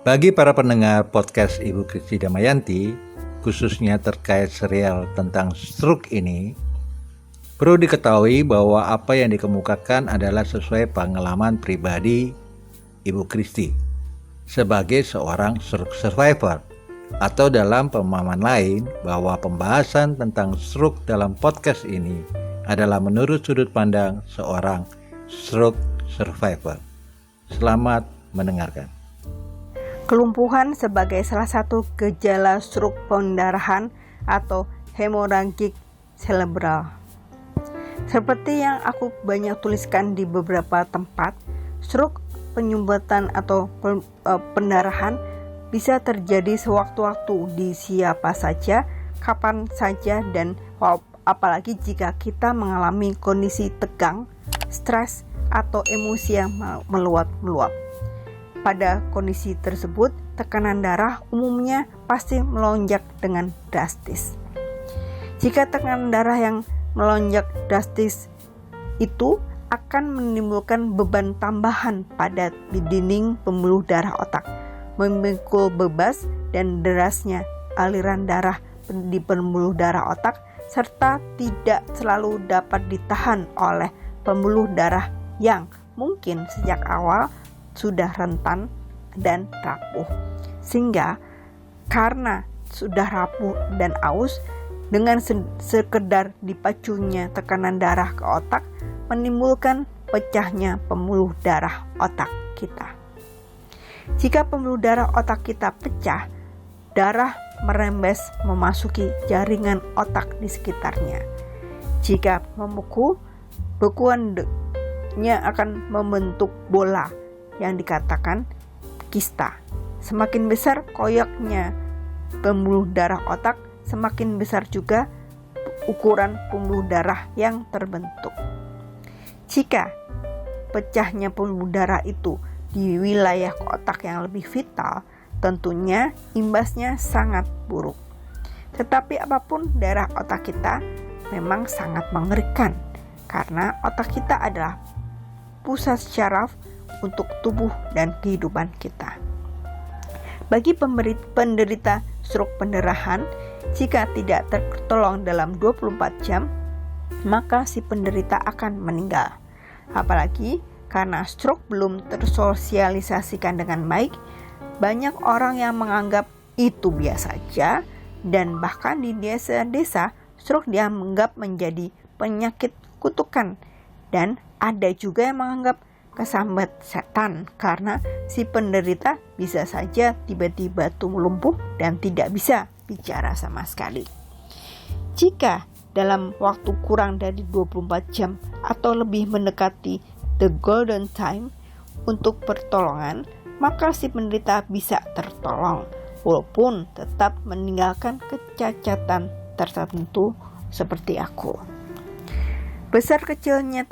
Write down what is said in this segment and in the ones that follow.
Bagi para pendengar podcast Ibu Kristi Damayanti, khususnya terkait serial tentang stroke ini, perlu diketahui bahwa apa yang dikemukakan adalah sesuai pengalaman pribadi Ibu Kristi sebagai seorang stroke survivor, atau dalam pemahaman lain bahwa pembahasan tentang stroke dalam podcast ini adalah menurut sudut pandang seorang stroke survivor. Selamat mendengarkan. Kelumpuhan sebagai salah satu gejala stroke pendarahan atau hemoragik cerebral. Seperti yang aku banyak tuliskan di beberapa tempat, stroke penyumbatan atau pendarahan bisa terjadi sewaktu-waktu di siapa saja, kapan saja, dan apalagi jika kita mengalami kondisi tegang, stres, atau emosi yang meluap-meluap. Pada kondisi tersebut, tekanan darah umumnya pasti melonjak dengan drastis. Jika tekanan darah yang melonjak drastis itu akan menimbulkan beban tambahan pada dinding pembuluh darah otak, memikul bebas dan derasnya aliran darah di pembuluh darah otak, serta tidak selalu dapat ditahan oleh pembuluh darah yang mungkin sejak awal sudah rentan dan rapuh. Sehingga karena sudah rapuh dan aus, dengan sekedar dipacunya tekanan darah ke otak menimbulkan pecahnya pembuluh darah otak kita. Jika pembuluh darah otak kita pecah, darah merembes memasuki jaringan otak di sekitarnya. Jika membeku, bekuannya akan membentuk bola yang dikatakan kista. Semakin besar koyaknya pembuluh darah otak, semakin besar juga ukuran pembuluh darah yang terbentuk. Jika pecahnya pembuluh darah itu di wilayah otak yang lebih vital, tentunya imbasnya sangat buruk. Tetapi apapun daerah otak kita memang sangat mengerikan, karena otak kita adalah pusat syaraf untuk tubuh dan kehidupan kita. Bagi penderita stroke pendarahan, jika tidak tertolong dalam 24 jam, maka si penderita akan meninggal. Apalagi karena stroke belum tersosialisasikan dengan baik, banyak orang yang menganggap itu biasa saja, dan bahkan di desa-desa stroke dianggap menjadi penyakit kutukan, dan ada juga yang menganggap kesambat setan karena si penderita bisa saja tiba-tiba lumpuh dan tidak bisa bicara sama sekali. Jika dalam waktu kurang dari 24 jam atau lebih mendekati the golden time untuk pertolongan, maka si penderita bisa tertolong walaupun tetap meninggalkan kecacatan tertentu seperti aku. Besar kecilnya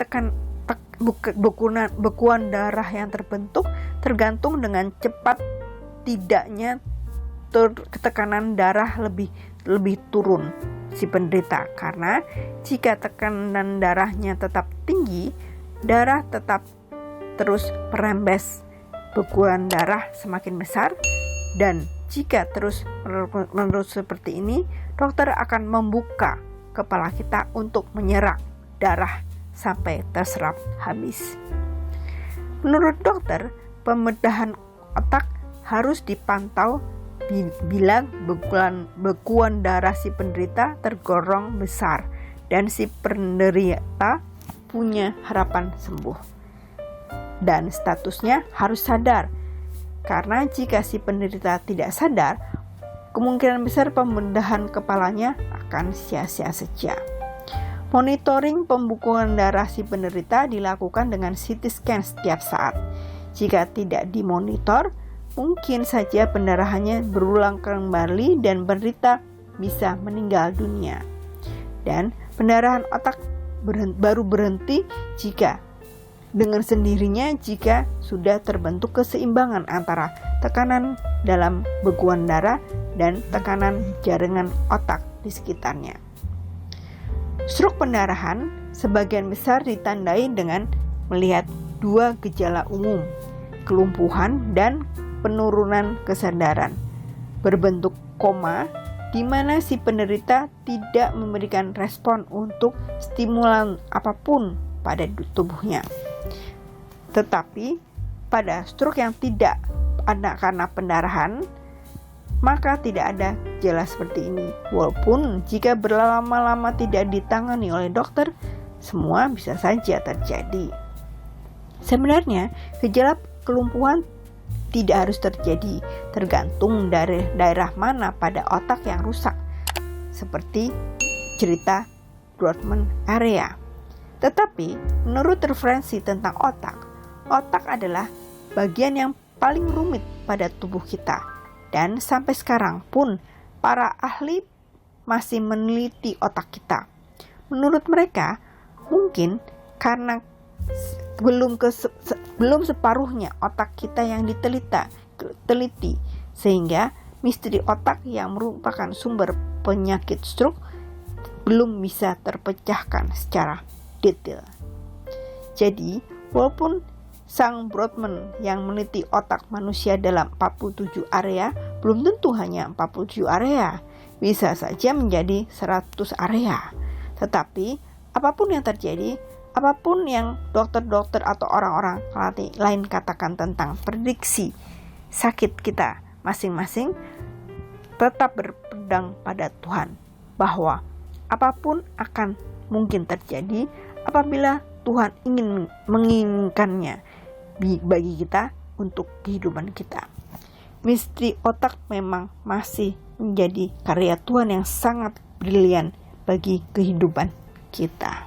bekuan darah yang terbentuk tergantung dengan cepat tidaknya tekanan darah lebih turun si penderita, karena jika tekanan darahnya tetap tinggi, darah tetap terus merembes, bekuan darah semakin besar, dan jika terus menerus seperti ini, dokter akan membuka kepala kita untuk menyerap darah sampai terserap habis. Menurut dokter, pembedahan otak harus dipantau bila bekuan darah si penderita tergolong besar dan si penderita punya harapan sembuh. Dan statusnya harus sadar, karena jika si penderita tidak sadar, kemungkinan besar pembedahan kepalanya akan sia-sia saja. Monitoring pembekuan darah si penderita dilakukan dengan CT scan setiap saat. Jika tidak dimonitor, mungkin saja pendarahannya berulang kembali dan penderita bisa meninggal dunia. Dan pendarahan otak baru berhenti jika dengan sendirinya jika sudah terbentuk keseimbangan antara tekanan dalam bekuan darah dan tekanan jaringan otak di sekitarnya. Stroke pendarahan sebagian besar ditandai dengan melihat dua gejala umum, kelumpuhan dan penurunan kesadaran berbentuk koma, di mana si penderita tidak memberikan respon untuk stimulan apapun pada tubuhnya. Tetapi pada stroke yang tidak ada karena pendarahan, maka tidak ada gejala seperti ini. Walaupun jika berlama-lama tidak ditangani oleh dokter, semua bisa saja terjadi. Sebenarnya gejala kelumpuhan tidak harus terjadi, tergantung dari daerah mana pada otak yang rusak, seperti cerita Brodmann area. Tetapi menurut referensi tentang otak adalah bagian yang paling rumit pada tubuh kita, dan sampai sekarang pun para ahli masih meneliti otak kita. Menurut mereka, mungkin karena belum separuhnya otak kita yang diteliti, sehingga misteri otak yang merupakan sumber penyakit stroke belum bisa terpecahkan secara detail. Jadi, walaupun sang Brodmann yang meneliti otak manusia dalam 47 area, belum tentu hanya 47 area, bisa saja menjadi 100 area. Tetapi, apapun yang terjadi, apapun yang dokter-dokter atau orang-orang lain katakan tentang prediksi sakit kita masing-masing, tetap berpegang pada Tuhan, bahwa apapun akan mungkin terjadi apabila Tuhan menginginkannya bagi kita untuk kehidupan kita. Misteri otak memang masih menjadi karya Tuhan yang sangat brilian bagi kehidupan kita.